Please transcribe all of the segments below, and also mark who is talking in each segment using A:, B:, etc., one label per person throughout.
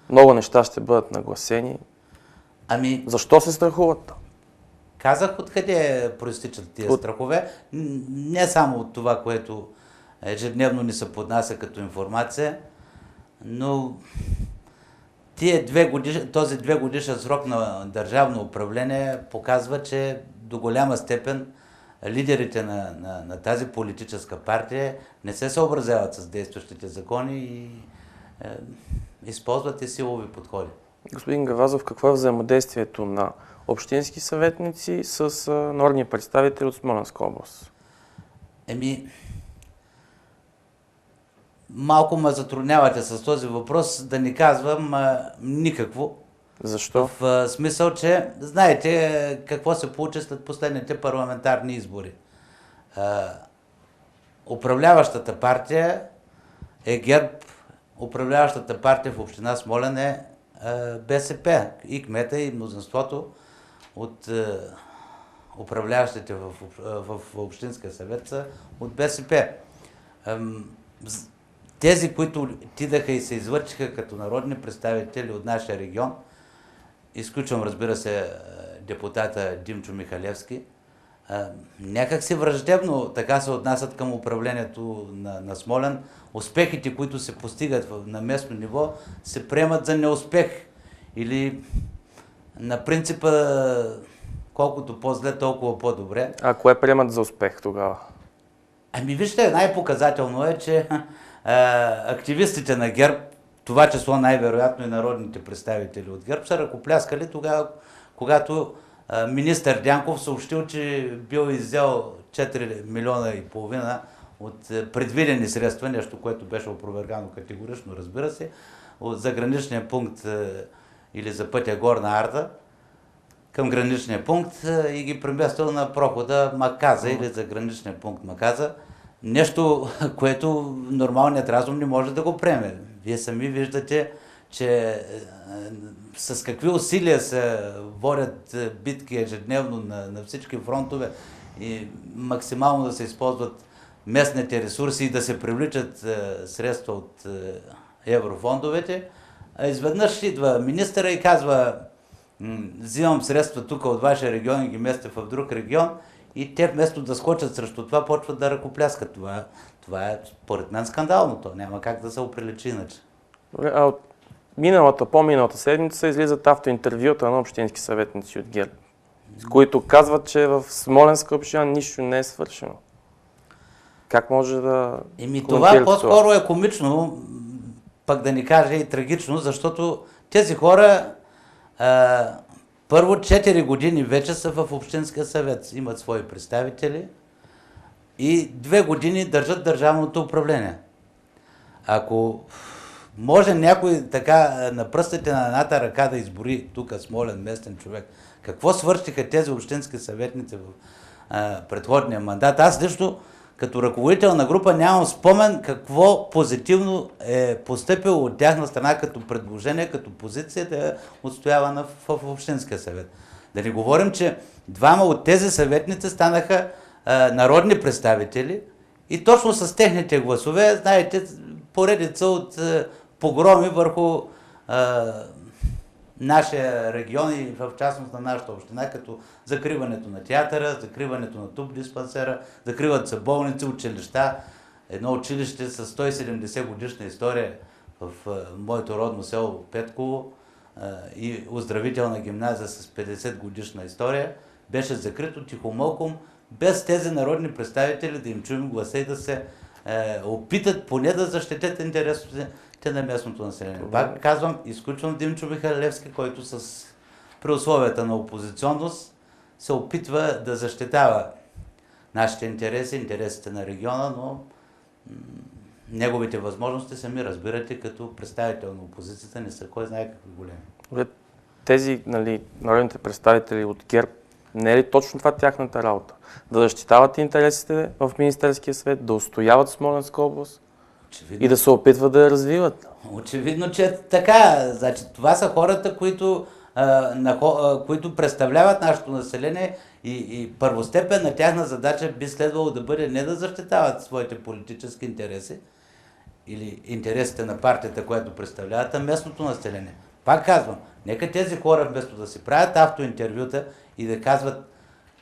A: много неща ще бъдат нагласени.
B: Ами,
A: Защо се страхуват?
B: казах откъде проистичат тия страхове. Не само от това, което ежедневно ни се поднася като информация, но този 2-годишен срок на държавно управление показва, че до голяма степен лидерите на тази политическа партия не се съобразяват с действащите закони и използват и силови подходи.
A: Господин Гавазов, какво е взаимодействието на общински съветници с народни представители от Смолянска област?
B: Малко ме затруднявате с този въпрос, да не казвам никакво.
A: Защо?
B: В смисъл, че знаете какво се получи след последните парламентарни избори. Управляващата партия е ГЕРБ, управляващата партия в община Смолян е БСП. И кмета, и мнозинството от управляващите в Общинския съвет са от БСП. Тези, които отидаха и се извърчиха като народни представители от нашия регион, изключвам, разбира се, депутата Димчо Михалевски, някак си враждебно така се отнасят към управлението на Смолян. Успехите, които се постигат на местно ниво, се приемат за неуспех. Или на принципа колкото по-зле, толкова по-добре.
A: А кое приемат за успех тогава?
B: Вижте, най-показателно е, че активистите на ГЕРБ, това число най-вероятно и народните представители от ГЕРБ, са ръкопляскали тогава, когато министър Дянков съобщил, че бил иззел 4 милиона и половина от предвидени средства, нещо, което беше опровергано категорично, разбира се, за граничния пункт или за пътя Горна Арда към граничния пункт и ги преместил на прохода Маказа или за граничния пункт Маказа. Нещо, което нормалният разум не може да го приеме. Вие сами виждате, че с какви усилия се водят битки ежедневно на всички фронтове и максимално да се използват местните ресурси и да се привличат средства от еврофондовете. Изведнъж идва министъра и казва: взимам средства тук от вашия регион и ги местя в друг регион, и те вместо да скочат срещу това, почват да ръкопляскат. Това е, според мен, скандално. То няма как да се оприличи иначе.
A: Добре, а от по-миналата седмица излизат автоинтервюта на общински съветници от ГЕРБ, с които казват, че в Смолянска община нищо не е свършено. Как може да
B: това по-скоро е комично, пък да ни кажа и трагично, защото тези хора първо 4 години вече са в Общинския съвет, имат свои представители и 2 години държат държавното управление. Ако може някой така на пръстите на едната ръка да избори тук Смолян, местен човек, какво свършиха тези общински съветници в предходния мандат? Аз лично като ръководител на група нямам спомен какво позитивно е постъпило от тяхна страна като предложение, като позиция да е отстоявана в Общинския съвет. Да не говорим, че 2 от тези съветници станаха народни представители и точно с техните гласове, знаете, поредица от погроми върху нашия регион и в частност на нашата община, като закриването на театъра, закриването на тубдиспансера, закриват се болници, училища. Едно училище с 170 годишна история в моето родно село Петково и оздравителна гимназия с 50 годишна история беше закрито тихомълком, без тези народни представители да им чуем гласа и да се опитат поне да защитят интересите на местното население. Пак казвам, изключвам Димчо Михалевски, който при условията на опозиционност се опитва да защитава нашите интереси, интересите на региона, но неговите възможности, сами разбирате, като представител на опозицията, не са кой знае какви големи.
A: Тези народните представители от ГЕРБ, не е ли точно това тяхната работа? Да защитават интересите в Министерския съвет, да устояват Смолянска област? Очевидно. И да се опитват да я развиват.
B: Очевидно, че така. Значи, това са хората, които представляват нашето население и първостепенна тяхна задача би следвало да бъде не да защитават своите политически интереси или интересите на партията, която представляват, а местното население. Пак казвам, нека тези хора, вместо да си правят автоинтервюта и да казват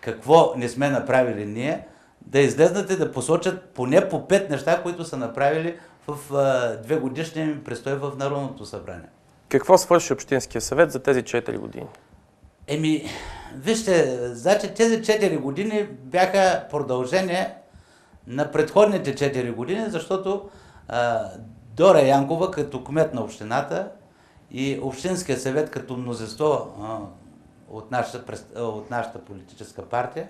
B: какво не сме направили ние, да излезнат и да посочат поне по 5 неща, които са направили в 2 годишния ми престой в Народното събрание.
A: Какво свърши Общинския съвет за тези 4 години?
B: Вижте, значи тези 4 години бяха продължение на предходните 4 години, защото Дора Янкова като кмет на общината и Общинския съвет като мнозинство от нашата политическа партия,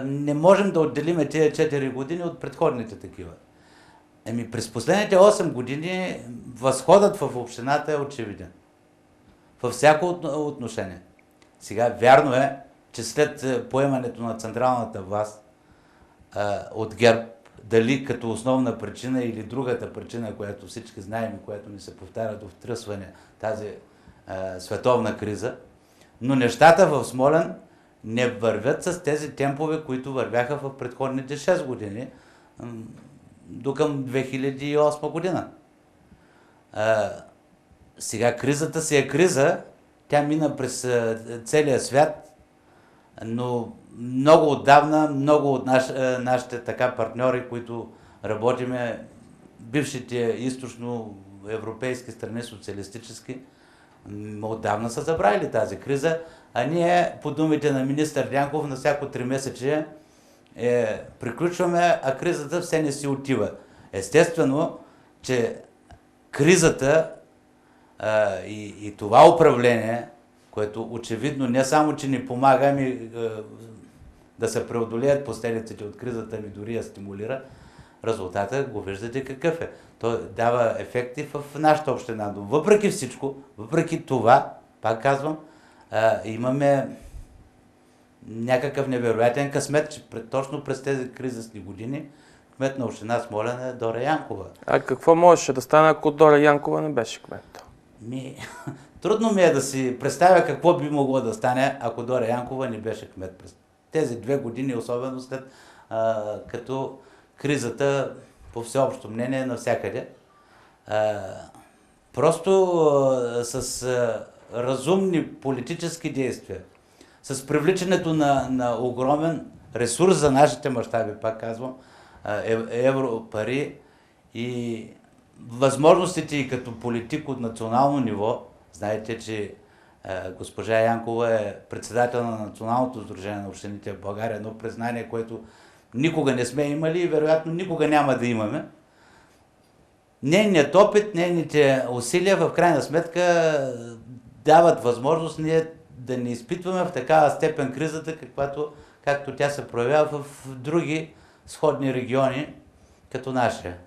B: не можем да отделиме тези 4 години от предходните такива. През последните 8 години възходът в общината е очевиден. Във всяко отношение. Сега вярно е, че след поемането на централната власт от ГЕРБ, дали като основна причина или другата причина, която всички знаем и която ни се повтаря до втръсване, тази световна криза, но нещата в Смолян не вървят с тези темпове, които вървяха в предходните 6 години, до към 2008 година. Сега кризата си е криза, тя мина през целия свят, но много отдавна, много от нашите партньори, които работиме, бившите източноевропейски страни, социалистически, отдавна са забравили тази криза, а ние, по думите на министър Дянков, на всяко 3 месече приключваме, а кризата все не си отива. Естествено, че кризата и това управление, което очевидно не само, че ни помага, ами да се преодолеят последиците от кризата, ми дори я стимулира, резултатът го виждате какъв е. Той дава ефекти в нашата община. Но въпреки всичко, въпреки това, пак казвам, имаме някакъв невероятен късмет, че точно през тези кризисни години кмет на община Смолян е Дора Янкова.
A: А какво можеше да стане, ако Дора Янкова не беше кмет?
B: Трудно ми е да си представя какво би могло да стане, ако Дора Янкова не беше кмет през тези 2 години, особено след като кризата, по всеобщо мнение, навсякъде. Просто с разумни политически действия, с привличането на огромен ресурс за нашите мащаби, пак казвам, европари и възможностите и като политик от национално ниво. Знаете, че госпожа Янкова е председател на Националното сдружение на общините в България, едно признание, което никога не сме имали и вероятно никога няма да имаме. Нейният опит, нейните усилия в крайна сметка дават възможност ние да не изпитваме в такава степен кризата, както тя се проявява в други сходни региони, като нашия.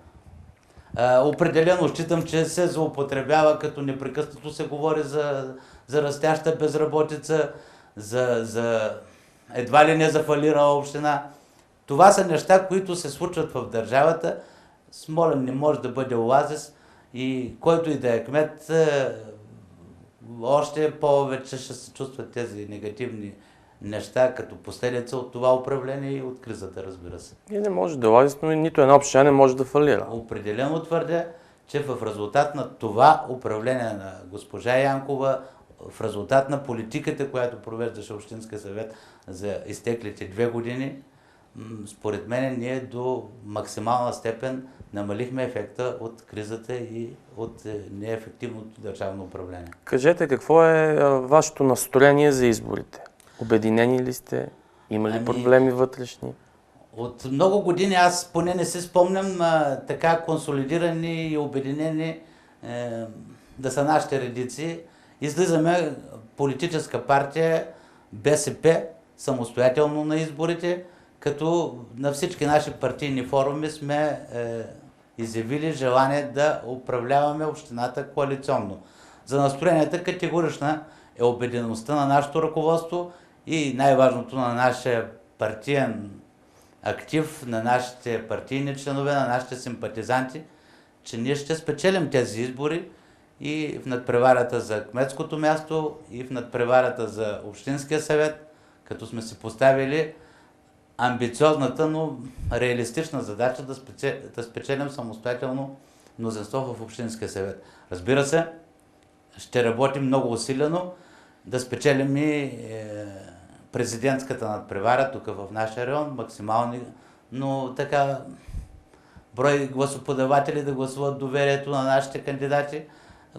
B: Определено считам, че се злоупотребява, като непрекъснато се говори за растяща безработица, за едва ли не за фалирала община. Това са неща, които се случват в държавата. Смолян не може да бъде оазис и който и да е кмет, още повече ще се чувстват тези негативни неща като последица от това управление и от кризата, разбира се.
A: И не може да е оазис, но нито една община не може да фалира.
B: Определено твърдя, че в резултат на това управление на госпожа Янкова, в резултат на политиката, която провеждаше Общинския съвет за изтеклите 2 години, според мен ние до максимална степен намалихме ефекта от кризата и от неефективното държавно управление.
A: Кажете, какво е вашето настроение за изборите? Обединени ли сте? Има ли проблеми вътрешни?
B: От много години аз поне не се спомням така консолидирани и обединени да са нашите редици. Излизаме политическа партия БСП самостоятелно на изборите, като на всички наши партийни форуми сме изявили желание да управляваме общината коалиционно. За настроенията категорична е убедеността на нашето ръководство и най-важното на нашия партиен актив, на нашите партийни членове, на нашите симпатизанти, че ние ще спечелим тези избори и в надпреварата за кметското място, и в надпреварата за Общинския съвет, като сме си поставили амбициозната, но реалистична задача да спечелим самостоятелно мнозинство в Общинския съвет. Разбира се, ще работим много усилено да спечелим и президентската надпревара тук в нашия район, максимални, но така брой гласоподаватели да гласуват доверието на нашите кандидати,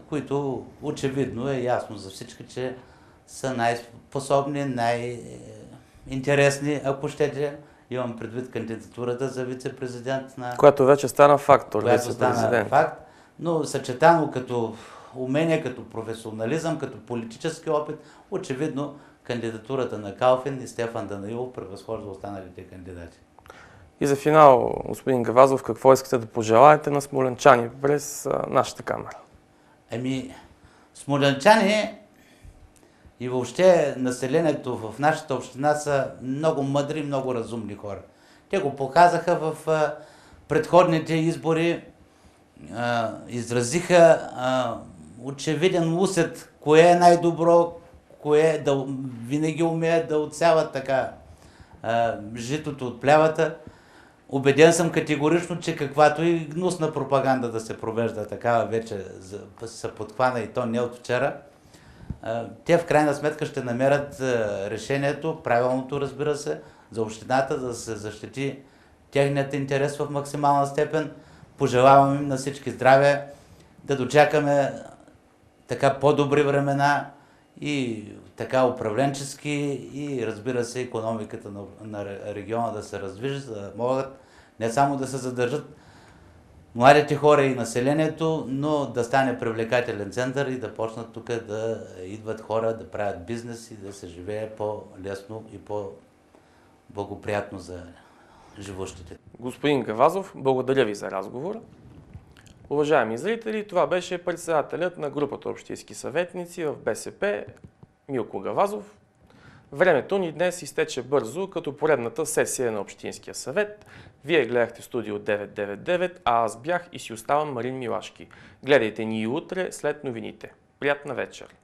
B: които очевидно е ясно за всички, че са най-способни, най-интересни, ако щете. Имам предвид кандидатурата за вице-президент на...
A: Която вече стана фактор,
B: Която стана
A: вице-президент.
B: факт, но съчетано като умение, като професионализъм, като политически опит, очевидно кандидатурата на Калфин и Стефан Данаилов превъзхожда останалите кандидати.
A: И за финал, господин Гавазов, какво искате да пожелаете на смолянчани през нашата камера?
B: Смолянчани и въобще населението в нашата община са много мъдри, много разумни хора. Те го показаха в предходните избори, изразиха очевиден усет, кое е най-добро, кое винаги умеят да отсяват така житото от плявата. Убеден съм категорично, че каквато и гнусна пропаганда да се провежда, такава вече се подхвана и то не от вчера, те в крайна сметка ще намерят решението, правилното, разбира се, за общината да се защити техният интерес в максимална степен. Пожелавам им на всички здраве, да дочакаме така по-добри времена и така управленчески и разбира се икономиката на региона да се раздвижи, за да могат не само да се задържат младите хора и населението, но да стане привлекателен център и да почнат тук да идват хора, да правят бизнес и да се живее по-лесно и по-благоприятно за живущите.
A: Господин Гавазов, благодаря ви за разговора. Уважаеми зрители, това беше председателят на групата общински съветници в БСП Милко Гавазов. Времето ни днес изтече бързо, като поредната сесия на Общинския съвет. Вие гледахте Студио 999, а аз бях и си оставам Марин Милашки. Гледайте ни и утре след новините. Приятна вечер!